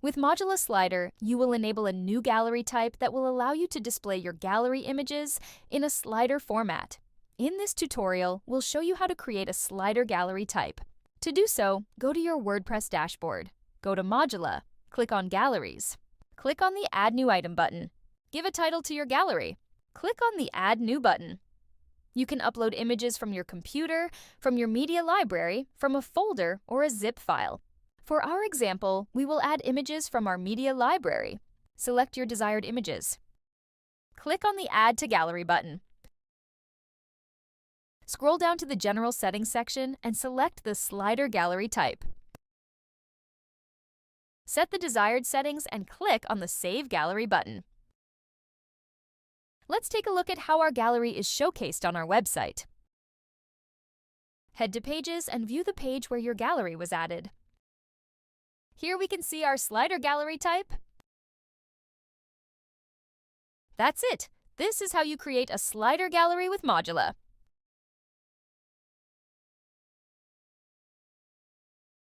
With Modula Slider, you will enable a new gallery type that will allow you to display your gallery images in a slider format. In this tutorial, we'll show you how to create a slider gallery type. To do so, go to your WordPress dashboard. Go to Modula, click on Galleries. Click on the Add New Item button. Give a title to your gallery. Click on the Add New button. You can upload images from your computer, from your media library, from a folder, or a zip file. For our example, we will add images from our media library. Select your desired images. Click on the Add to Gallery button. Scroll down to the General Settings section and select the Slider Gallery type. Set the desired settings and click on the Save Gallery button. Let's take a look at how our gallery is showcased on our website. Head to Pages and view the page where your gallery was added. Here we can see our slider gallery type. That's it! This is how you create a slider gallery with Modula.